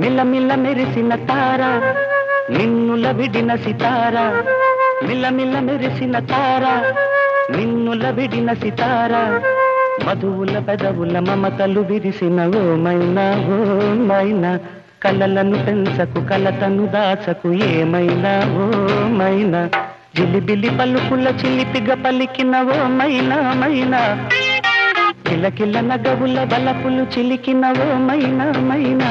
మిల్లమిల్ల మెరిసిన తార నిన్నుల విడిన సితార మిల్లమిల్ల మెరిసిన తార నిన్నుల విడిన సితార మధువుల పెదవుల మమతలు విరిసిన ఓ మైనా కలలను పెంచకు కలతను దాచకు ఏమైనా ఓ మైనా జిలిబిలి పలుకుల చిలిపిగ పలికిన ఓ మైనా కిలకిల నగవుల బలపులు చిలికిన ఓ మైనా